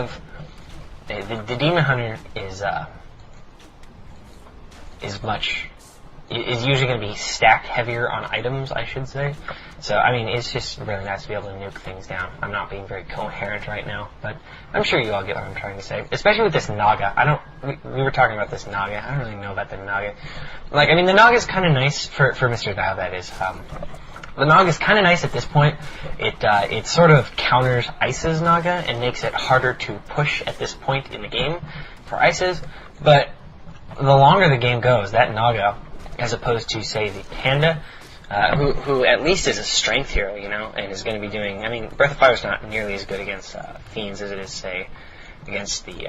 have the Demon Hunter is usually going to be stacked heavier on items, I should say. So, I mean, it's just really nice to be able to nuke things down. I'm not being very coherent right now, but I'm sure you all get what I'm trying to say. Especially with this Naga. We were talking about this Naga. I don't really know about the Naga. Like, I mean, the Naga is kind of nice for Mr. Thou, that is. The Naga is kind of nice at this point. It sort of counters Ice's Naga and makes it harder to push at this point in the game for Ice's, but the longer the game goes, that Naga, as opposed to, say, the Panda, who at least is a strength hero, you know, and is going to be doing... I mean, Breath of Fire is not nearly as good against Fiends as it is, say, against the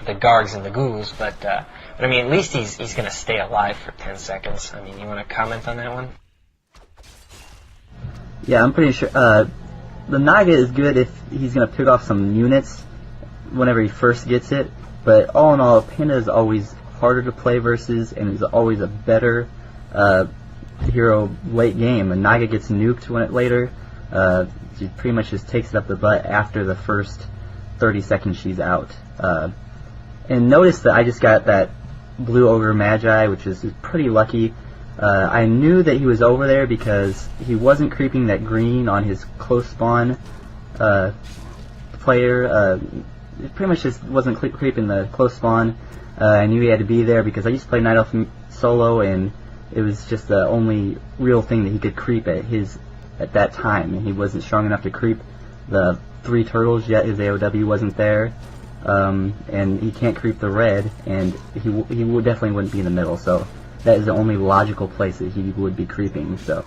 Gargs and the Ghouls, but I mean, at least he's going to stay alive for 10 seconds. I mean, you want to comment on that one? Yeah, I'm pretty sure... the Naga is good if he's going to pick off some units whenever he first gets it, but all in all, Panda is always harder to play versus, and is always a better hero late game. And Naga gets nuked later. She pretty much just takes it up the butt after the first 30 seconds she's out. And notice that I just got that Blue Ogre Magi, which is pretty lucky. I knew that he was over there because he wasn't creeping that green on his close spawn player. It pretty much just wasn't creeping the close spawn. I knew he had to be there because I used to play Night Elf solo, and it was just the only real thing that he could creep at that time. And he wasn't strong enough to creep the 3 turtles yet. His AOW wasn't there, and he can't creep the red, and he definitely wouldn't be in the middle. So that is the only logical place that he would be creeping. So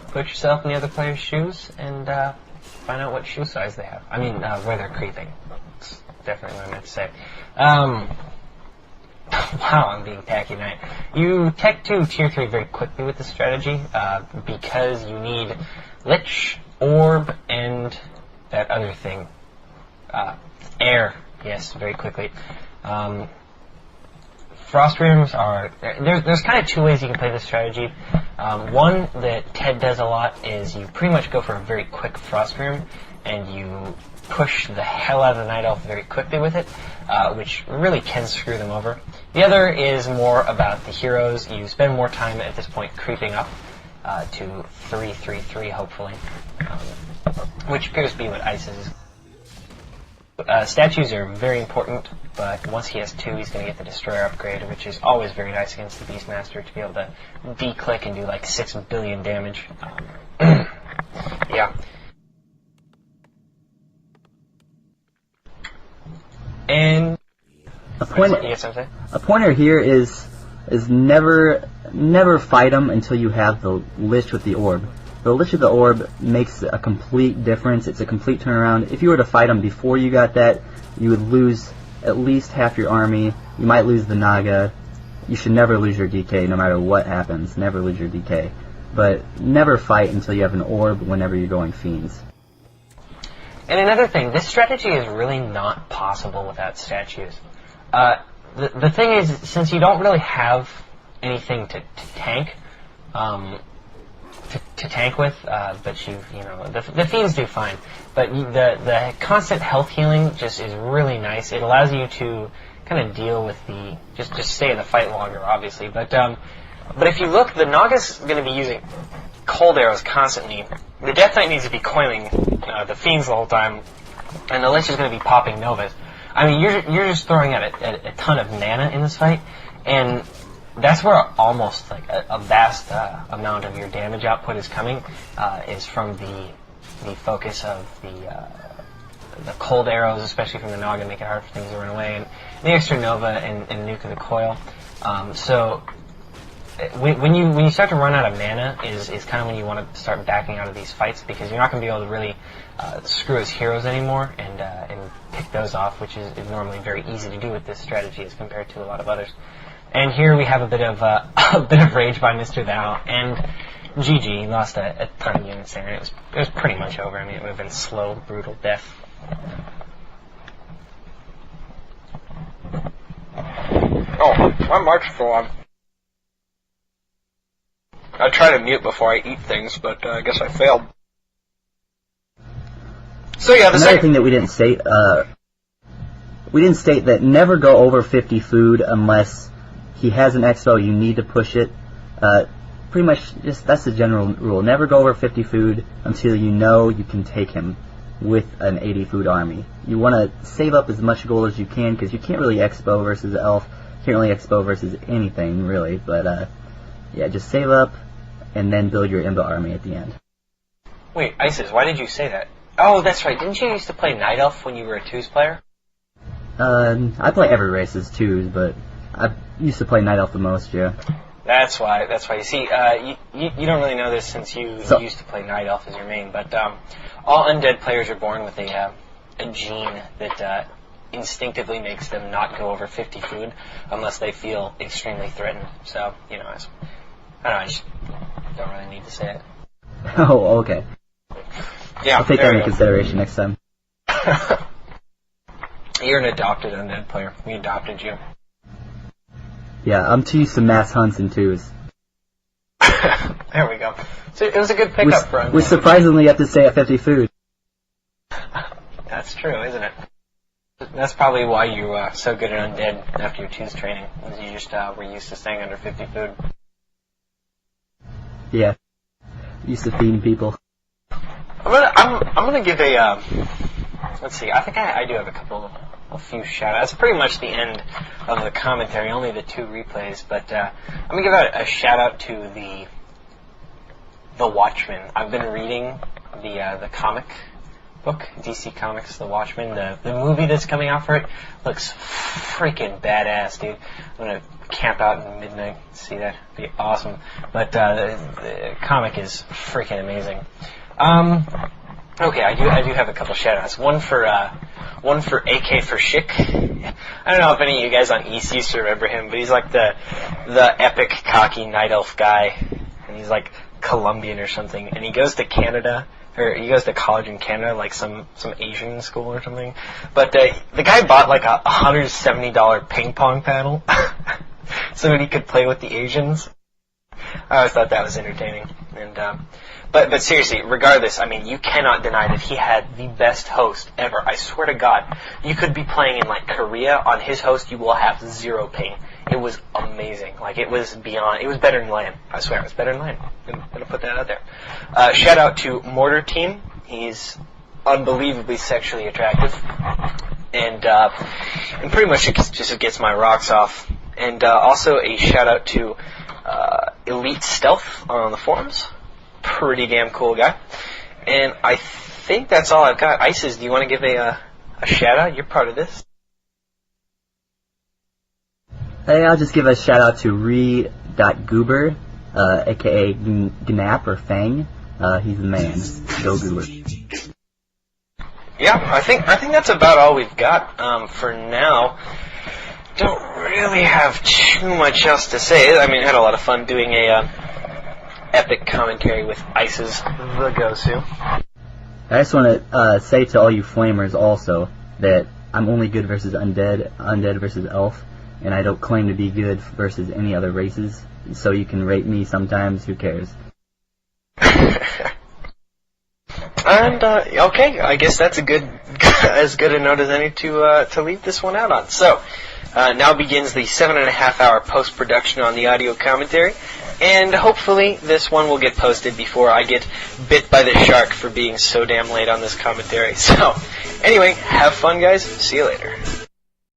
put yourself in the other player's shoes and find out what shoe size they have. I mean, where they're creeping. That's definitely what I meant to say. Wow, I'm being tacky tonight. You Tech 2 Tier 3 very quickly with this strategy, because you need Lich, Orb, and that other thing. Air, yes, very quickly. Frost Rooms are... There's kind of 2 ways you can play this strategy. One that Ted does a lot is you pretty much go for a very quick Frost Room, and you push the hell out of the Night Elf very quickly with it, which really can screw them over. The other is more about the heroes. You spend more time at this point creeping up to 3-3-3, hopefully, which appears to be what Ice is. Statues are very important, but once he has 2, he's going to get the Destroyer upgrade, which is always very nice against the Beastmaster to be able to D-click and do like 6 billion damage. Yeah. And a pointer here is never fight him until you have the Lich with the Orb. The Lich with the Orb makes a complete difference. It's a complete turnaround. If you were to fight him before you got that, you would lose at least half your army. You might lose the Naga. You should never lose your DK no matter what happens. Never lose your DK. But never fight until you have an Orb whenever you're going Fiends. And another thing, this strategy is really not possible without statues. The thing is, since you don't really have anything to tank, to tank with, but you know, the Fiends do fine. But the constant health healing just is really nice. It allows you to kind of deal with the just stay in the fight longer, obviously. But if you look, the Naga's going to be using cold arrows constantly. The Death Knight needs to be coiling the Fiends the whole time, and the Lich is going to be popping Novas. I mean, you're just throwing out a ton of mana in this fight, and that's where almost like a vast amount of your damage output is coming, is from the focus of the cold arrows, especially from the Naga, make it hard for things to run away, and the extra Nova and Nuke of the Coil. So when you start to run out of mana is kind of when you want to start backing out of these fights, because you're not going to be able to really screw his heroes anymore and pick those off, which is normally very easy to do with this strategy as compared to a lot of others. And here we have a bit of rage by Mr. Thou, and GG. He lost a ton of units there, and it was pretty much over. I mean, it would have been slow, brutal death. Oh, my march is on. I try to mute before I eat things, but I guess I failed. So yeah, another thing that we didn't state that never go over 50 food unless he has an expo. You need to push it. Pretty much, just that's the general rule. Never go over 50 food until you know you can take him with an 80 food army. You want to save up as much gold as you can because you can't really expo versus elf. Can't really expo versus anything really. But yeah, just save up and then build your Imba army at the end. Wait, Ices, why did you say that? Oh, that's right. Didn't you used to play Night Elf when you were a 2s player? I play every race as 2s, but I used to play Night Elf the most, yeah. That's why. You see, you don't really know this since you used to play Night Elf as your main, but all Undead players are born with a gene that instinctively makes them not go over 50 food unless they feel extremely threatened. So, you know, I don't know, I just don't really need to say it. Oh, okay. Yeah, I'll take that into consideration next time. You're an adopted Undead player. We adopted you. Yeah, I'm too used to mass hunts and 2s. There we go. So it was a good pickup for Undead. Which surprisingly you have to stay at 50 food. That's true, isn't it? That's probably why you were so good at Undead after your 2s training, was you just were used to staying under 50 food. Yeah. Used to feeding people. I'm gonna give a let's see. I think I do have a few shout outs. Pretty much the end of the commentary, only the 2 replays. But I'm gonna give out a shout out to the Watchmen. I've been reading the comic book, DC Comics, The Watchmen. The movie that's coming out for it looks freaking badass, dude. I'm gonna camp out in midnight and see that. It'd be awesome. But the comic is freaking amazing. Okay, I do have a couple shoutouts. One for AK for Schick. I don't know if any of you guys on East used to remember him, but he's like the epic cocky night elf guy, and he's like Colombian or something, and he goes to Canada, or he goes to college in Canada, like some Asian school or something. But the guy bought like a $170 ping pong paddle so that he could play with the Asians. I always thought that was entertaining. And but seriously, regardless, I mean, you cannot deny that he had the best host ever. I swear to God, you could be playing in like Korea on his host, you will have 0 ping. It was amazing. Like, it was beyond. It was better than LAN. I swear, it was better than LAN. I'm gonna put that out there. Shout out to Mortar Team. He's unbelievably sexually attractive, and pretty much it just gets my rocks off. And also a shout out to Elite Stealth on the forums. Pretty damn cool guy. And I think that's all I've got. Ices, do you want to give a shout out? You're part of this. Hey, I'll just give a shout out to Re.Goober, aka Gnap or Fang. He's the man. Go Goober. Yeah, I think that's about all we've got for now. Don't really have too much else to say. I mean, I had a lot of fun doing a epic commentary with Ices, the Gosu. I just want to say to all you flamers also that I'm only good versus Undead versus Elf, and I don't claim to be good versus any other races, so you can rate me sometimes, who cares. And, okay, I guess that's as good a note as any to leave this one out on. So, now begins the 7.5 hour post-production on the audio commentary, and hopefully this one will get posted before I get bit by the shark for being so damn late on this commentary. So, anyway, have fun guys, see you later.